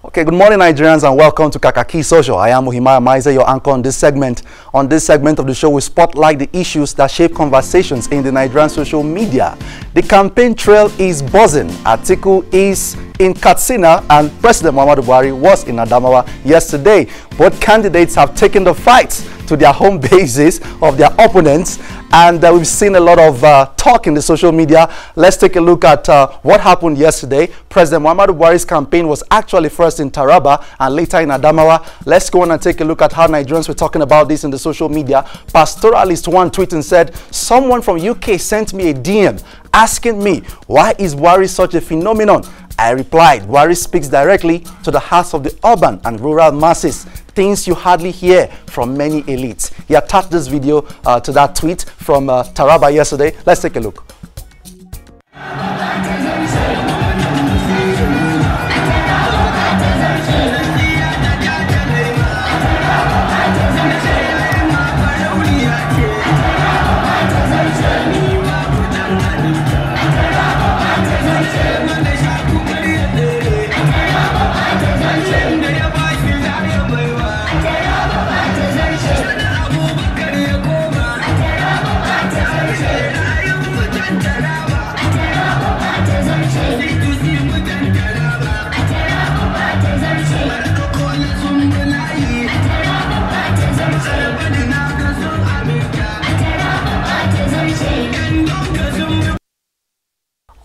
Okay, good morning, Nigerians, and welcome to Kakaaki Social. I am Ohimaya Maize, your anchor on this segment. On this segment of the show, we spotlight the issues that shape conversations in the Nigerian social media. The campaign trail is buzzing. Atiku is in Katsina, and President Muhammadu Buhari was in Adamawa yesterday. Both candidates have taken the fight to their home bases of their opponents, and we've seen a lot of talk in the social media. Let's take a look at what happened yesterday. President Muhammadu Buhari's campaign was actually first in Taraba and later in Adamawa. Let's go on and take a look at how Nigerians were talking about this in the social media. Pastoralist one tweeted and said, "Someone from UK sent me a DM asking me, why is Buhari such a phenomenon? I replied, Buhari speaks directly to the hearts of the urban and rural masses, things you hardly hear from many elites." He attached this video to that tweet from Taraba yesterday. Let's take a look.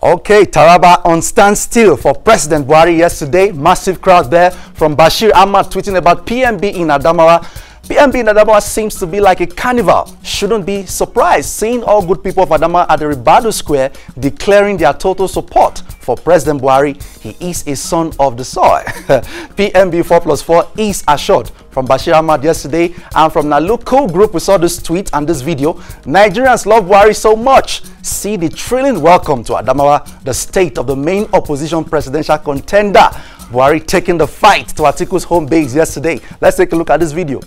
Okay, Taraba on standstill for President Buhari yesterday. Massive crowd there from Bashir Ahmad tweeting about PMB in Adamawa. PMB in Adamawa seems to be like a carnival. Shouldn't be surprised seeing all good people of Adamawa at the Ribadu Square declaring their total support for President Buhari. He is a son of the soil. PMB 4+4 is assured from Bashir Ahmad yesterday, and from Naluko Group we saw this tweet and this video. Nigerians love Buhari so much. See the thrilling welcome to Adamawa, the state of the main opposition presidential contender. Buhari taking the fight to Atiku's home base yesterday. Let's take a look at this video.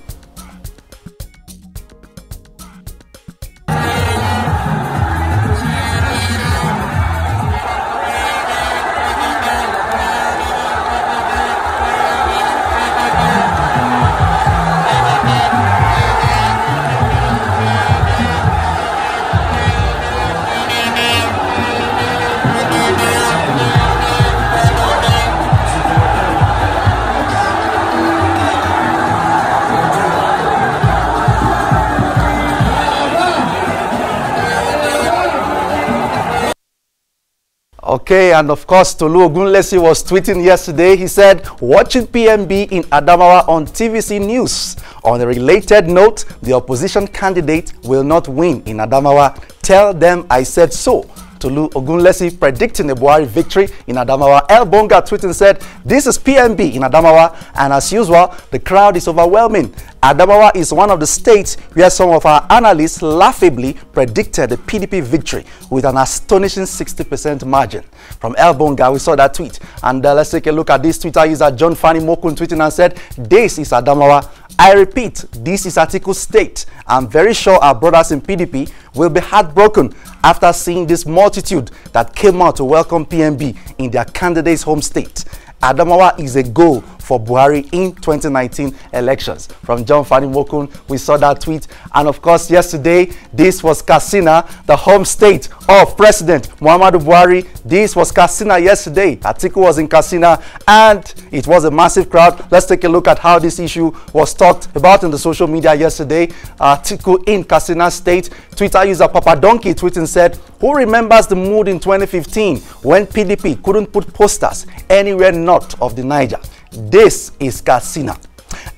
Okay, and of course, Tolu Ogunlesi was tweeting yesterday. He said, watching PMB in Adamawa on TVC News. On a related note, the opposition candidate will not win in Adamawa. Tell them I said so. Tolu Ogunlesi predicting a Buhari victory in Adamawa. El Bonga tweeting said, this is PMB in Adamawa, and as usual, the crowd is overwhelming. Adamawa is one of the states where some of our analysts laughably predicted a PDP victory with an astonishing 60% margin. From El Bonga, we saw that tweet. And let's take a look at this Twitter user, John Fanny Mokun, tweeting and said, this is Adamawa. I repeat, this is Atiku State. I'm very sure our brothers in PDP will be heartbroken after seeing this multitude that came out to welcome PMB in their candidate's home state. Adamawa is a goal for Buhari in 2019 elections. From John Fanny Mokun, we saw that tweet. And of course, yesterday, this was Katsina, the home state of President Muhammadu Buhari. This was Katsina yesterday. Atiku was in Katsina, and it was a massive crowd. Let's take a look at how this issue was talked about in the social media yesterday. Atiku in Katsina State. Twitter user Papa Donkey tweeting said, who remembers the mood in 2015 when PDP couldn't put posters anywhere north of the Niger? This is Katsina.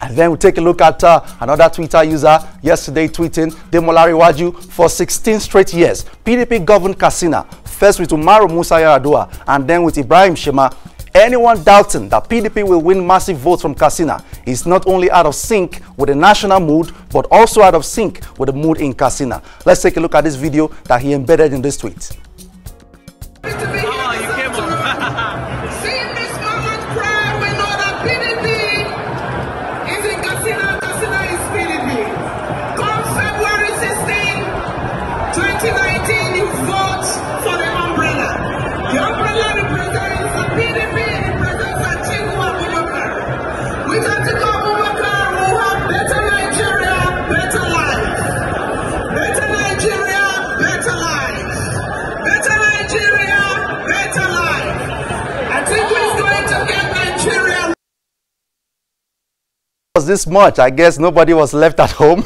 And then we take a look at another Twitter user yesterday tweeting, Demolari Waju, for 16 straight years, PDP governed Katsina, first with Umaru Musa Yar'Adua and then with Ibrahim Shema. Anyone doubting that PDP will win massive votes from Katsina is not only out of sync with the national mood, but also out of sync with the mood in Katsina. Let's take a look at this video that he embedded in this tweet. The umbrella represents the PDP, represents Atiku Abubakar. this much. I guess nobody was left at home.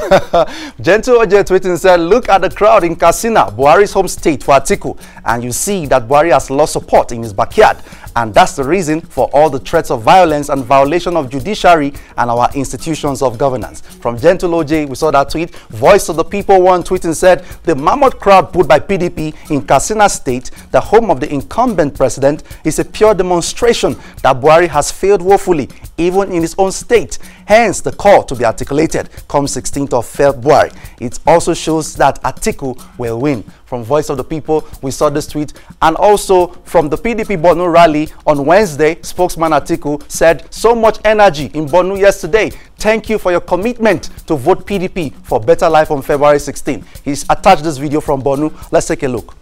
Gentle OJ tweeting said, look at the crowd in Katsina, Buhari's home state, for Atiku, and you see that Buhari has lost support in his backyard. And that's the reason for all the threats of violence and violation of judiciary and our institutions of governance. From Gentle OJ, we saw that tweet. Voice of the People one tweet and said, the mammoth crowd put by PDP in Katsina State, the home of the incumbent president, is a pure demonstration that Buhari has failed woefully, even in his own state. Hence, the call to be articulated come 16th of February. It also shows that Atiku will win. From Voice of the People, we saw this tweet. And also from the PDP Borno rally on Wednesday, spokesman Atiku said, so much energy in Borno yesterday. Thank you for your commitment to vote PDP for better life on February 16. He's attached this video from Borno. Let's take a look.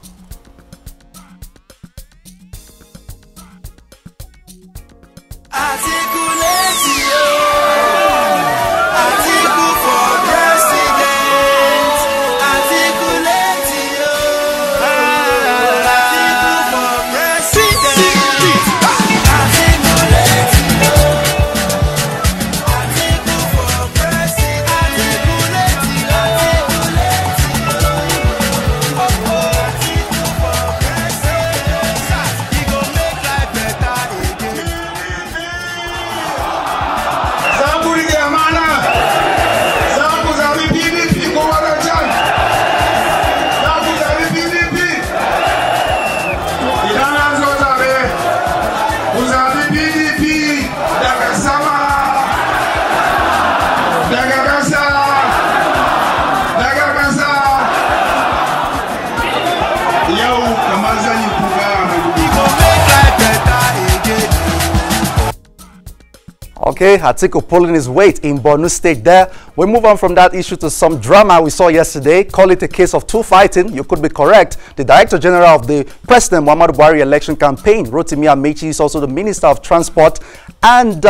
Okay, Atiku pulling his weight in Borno State there. We move on from that issue to some drama we saw yesterday. Call it a case of two fighting. You could be correct. The Director General of the President Muhammadu Buhari election campaign, Rotimi Amechi, is also the Minister of Transport, and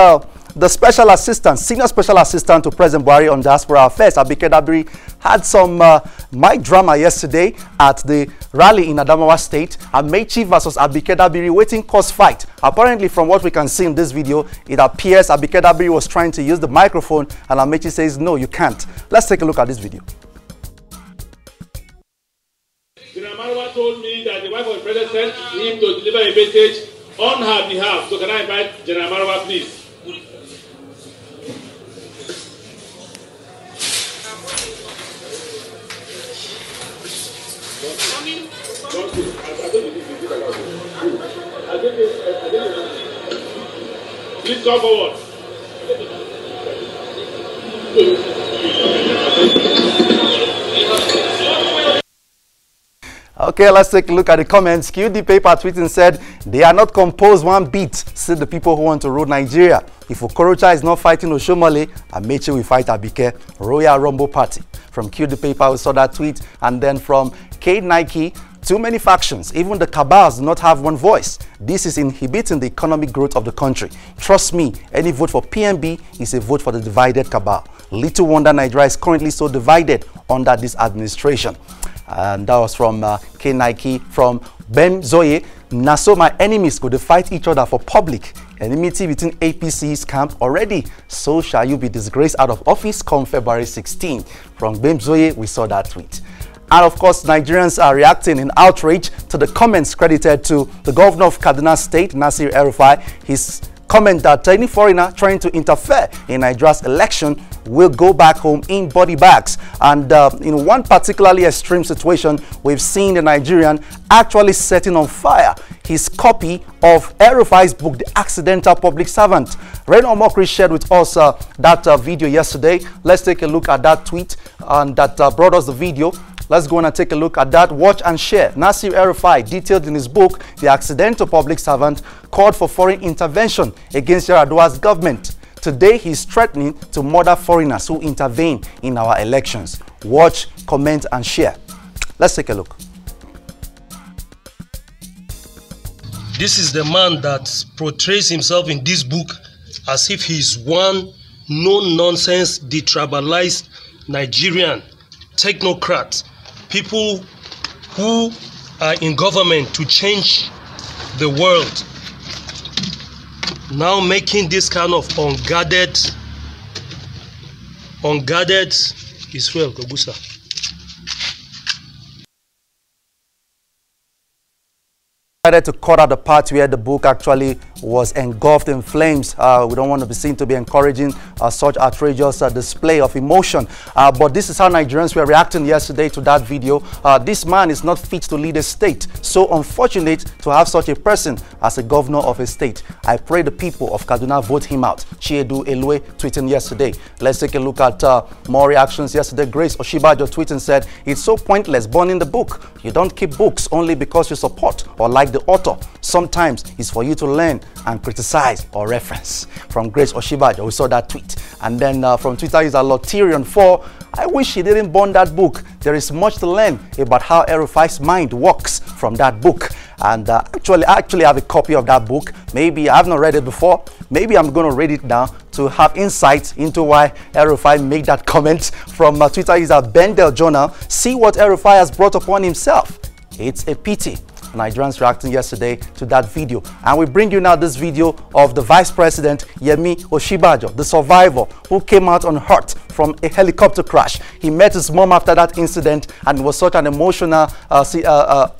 the Special Assistant, Senior Special Assistant to President Buhari on Diaspora Affairs, Abike Dabiri, had some mic drama yesterday at the rally in Adamawa State. Amechi versus Abike Dabiri waiting cause fight. Apparently, from what we can see in this video, it appears Abike Dabiri was trying to use the microphone, and Amechi says, no, you can't. Let's take a look at this video. Adamawa told me that the wife of the president sent him to deliver a message on her behalf. So can I invite General Adamawa, please? Please come forward. Okay, let's take a look at the comments. QD Paper tweeting said, they are not composed one bit, said the people who want to rule Nigeria. If Okorocha is not fighting Oshomole, Amechi will fight Abike, Royal Rumble Party. From QD Paper, we saw that tweet. And then from K Nike, too many factions, even the cabals do not have one voice. This is inhibiting the economic growth of the country. Trust me, any vote for PMB is a vote for the divided cabal. Little wonder Nigeria is currently so divided under this administration. And that was from K Nike. From Ben Zoye, Naso my enemies go to fight each other for public. Enmity between APC's camp already. So shall you be disgraced out of office come February 16. From Ben Zoye, we saw that tweet. And of course, Nigerians are reacting in outrage to the comments credited to the governor of Katsina State, Nasir El-Rufai. His comment that any foreigner trying to interfere in Nigeria's election will go back home in body bags. And in one particularly extreme situation, we've seen the Nigerian actually setting on fire his copy of El-Rufai's book, The Accidental Public Servant. Ren Omokri shared with us that video yesterday. Let's take a look at that tweet and that brought us the video. Let's go on and take a look at that. Watch and share. Nasir El-Rufai, detailed in his book, The Accidental Public Servant, called for foreign intervention against Yar'Adua's government. Today, he's threatening to murder foreigners who intervene in our elections. Watch, comment, and share. Let's take a look. This is the man that portrays himself in this book as if he's one no-nonsense, detribalized Nigerian technocrat. People who are in government to change the world, now making this kind of unguarded unguarded is well, Kobusa. Decided to cut out the part where the book actually was engulfed in flames. We don't want to be seen to be encouraging such outrageous display of emotion. But this is how Nigerians were reacting yesterday to that video. This man is not fit to lead a state. So unfortunate to have such a person as a governor of a state. I pray the people of Kaduna vote him out. Chiedu Elue tweeting yesterday. Let's take a look at more reactions yesterday. Grace Osinbajo tweeting said, "It's so pointless burning the book. You don't keep books only because you support or like the author. Sometimes it's for you to learn and criticize or reference." From Grace Osinbajo, we saw that tweet. And then from Twitter is Loterion4. "I wish he didn't burn that book. There is much to learn about how El-Rufai's mind works from that book." And I actually have a copy of that book. Maybe I've not read it before. Maybe I'm going to read it now to have insight into why El-Rufai made that comment. From Twitter is Bendel Journal. "See what El-Rufai has brought upon himself. It's a pity." Nigerians reacting yesterday to that video. And we bring you now this video of the Vice President Yemi Osinbajo, the survivor who came out unhurt from a helicopter crash. He met his mom after that incident, and it was such an emotional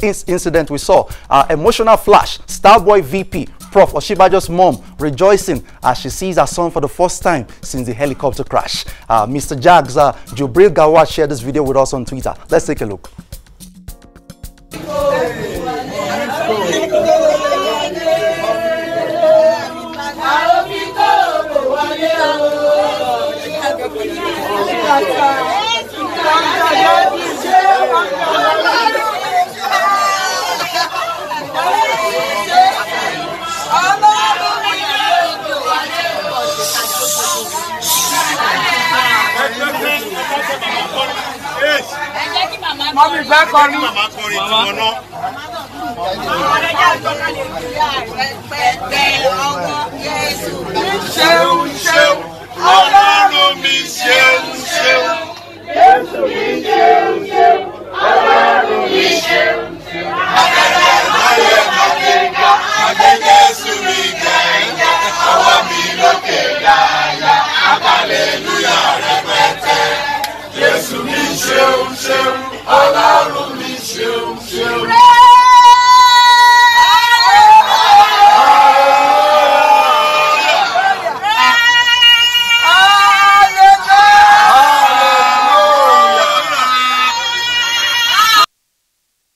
incident we saw. Emotional flash. Starboy VP Prof. Osinbajo's mom rejoicing as she sees her son for the first time since the helicopter crash. Mr. Jags Jubril Gawad shared this video with us on Twitter. Let's take a look. Mommy back on me.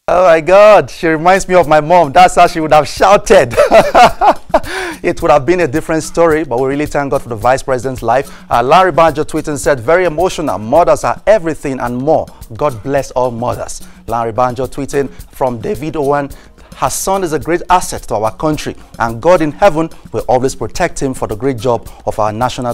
Oh my God, she reminds me of my mom. That's how she would have shouted. It would have been a different story, but we really thank God for the Vice President's life. Larry Banjo tweeting said, "Very emotional. Mothers are everything and more. God bless all mothers." Larry Banjo tweeting from David Owen, "Her son is a great asset to our country, and God in heaven will always protect him for the great job of our nation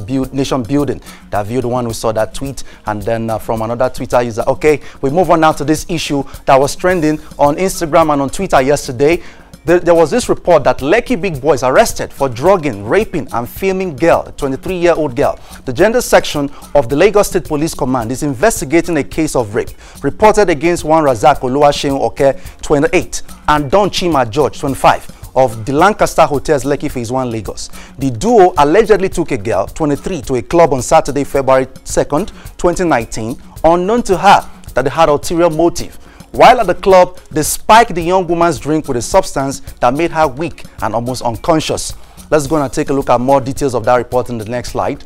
building." David One, we saw that tweet. And then from another Twitter user. Okay, we move on now to this issue that was trending on Instagram and on Twitter yesterday. There was this report that Lekki big boys arrested for drugging, raping, and filming girl, a 23-year-old girl. The gender section of the Lagos State Police Command is investigating a case of rape reported against one Razak Oluwaseun Oke, 28, and Don Chima George, 25, of the Lancaster Hotels Lekki Phase 1 Lagos. The duo allegedly took a girl, 23, to a club on Saturday, February 2nd, 2019, unknown to her that they had ulterior motive. While at the club, they spiked the young woman's drink with a substance that made her weak and almost unconscious. Let's go and take a look at more details of that report in the next slide.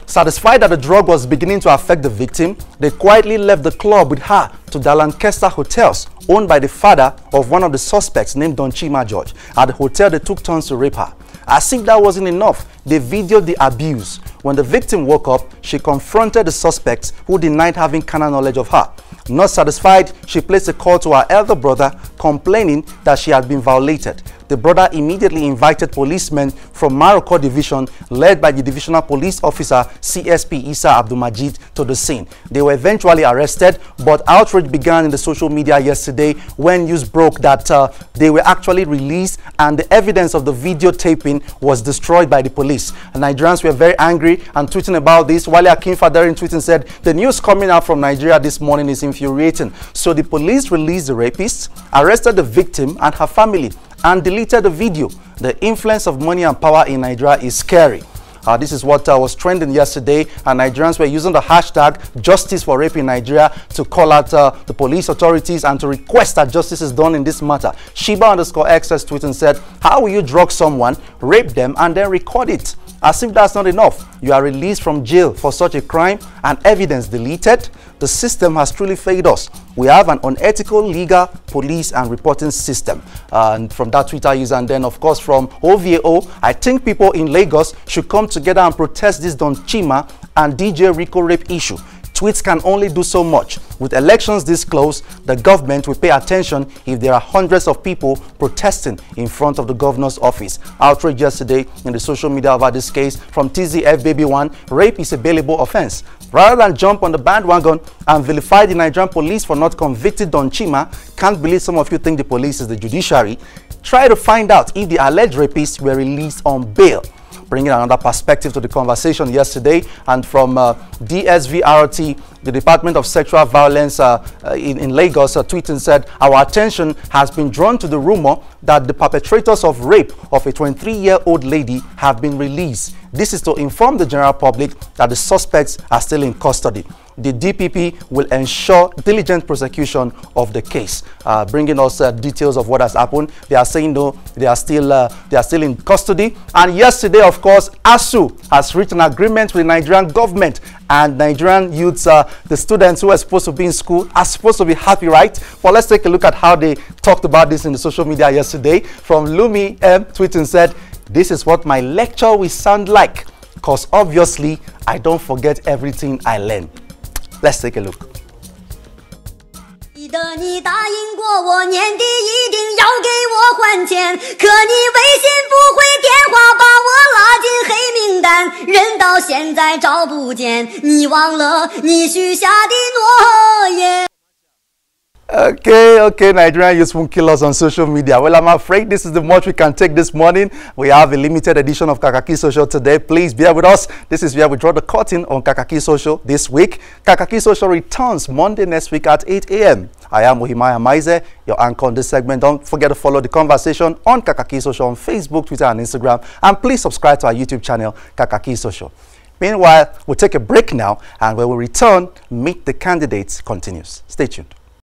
Satisfied that the drug was beginning to affect the victim, they quietly left the club with her to the Lancaster Hotels, owned by the father of one of the suspects named Don Chima George. At the hotel, they took turns to rape her. As if that wasn't enough, they videoed the abuse. When the victim woke up, she confronted the suspects, who denied having carnal knowledge of her. Not satisfied, she placed a call to her elder brother, complaining that she had been violated. The brother immediately invited policemen from Maroko Division, led by the Divisional Police Officer CSP Isa Abdulmajid, to the scene. They were eventually arrested, but outrage began in the social media yesterday when news broke that they were actually released and the evidence of the videotaping was destroyed by the police. And Nigerians were very angry and tweeting about this. Wale Akinfadere tweeting said, "The news coming out from Nigeria this morning is infuriating." So the police released the rapist, arrested the victim and her family, and deleted the video. The influence of money and power in Nigeria is scary. This is what was trending yesterday, and Nigerians were using the hashtag Justice for Rape in Nigeria to call out the police authorities and to request that justice is done in this matter. Shiba_X tweet and said, how will you drug someone, rape them, and then record it? As if that's not enough, you are released from jail for such a crime and evidence deleted. The system has truly failed us. We have an unethical legal police and reporting system. And from that Twitter user, and then of course from OVAO, I think people in Lagos should come together and protest this Don Chima and DJ Rico rape issue. Tweets can only do so much. With elections this close, the government will pay attention if there are hundreds of people protesting in front of the governor's office. Outrage yesterday in the social media about this case from TZF Baby One, rape is a bailable offense. Rather than jump on the bandwagon and vilify the Nigerian police for not convicting Don Chima, can't believe some of you think the police is the judiciary. Try to find out if the alleged rapists were released on bail. Bringing another perspective to the conversation yesterday, and from DSVRT, the Department of Sexual Violence in Lagos, tweeting said, our attention has been drawn to the rumor that the perpetrators of rape of a 23-year-old lady have been released. This is to inform the general public that the suspects are still in custody. The DPP will ensure diligent prosecution of the case. Bringing us details of what has happened. They are saying no, they are still in custody. And yesterday, of course, ASUU has reached an agreement with the Nigerian government, and Nigerian youths, the students who are supposed to be in school, are supposed to be happy, right? Well, let's take a look at how they talked about this in the social media yesterday. From Lumi M tweeting said, this is what my lecture will sound like, because obviously I don't forget everything I learn. Let's take a look. Okay, Nigerian youths won't kill us on social media. Well, I'm afraid this is the much we can take this morning. We have a limited edition of Kakaaki Social today. Please bear with us. This is where we draw the curtain on Kakaaki Social this week. Kakaaki Social returns Monday next week at 8 a.m. I am Ohimaya Maize, your anchor on this segment. Don't forget to follow the conversation on Kakaaki Social on Facebook, Twitter, and Instagram. And please subscribe to our YouTube channel, Kakaaki Social. Meanwhile, we'll take a break now, and when we return, Meet the Candidates continues. Stay tuned.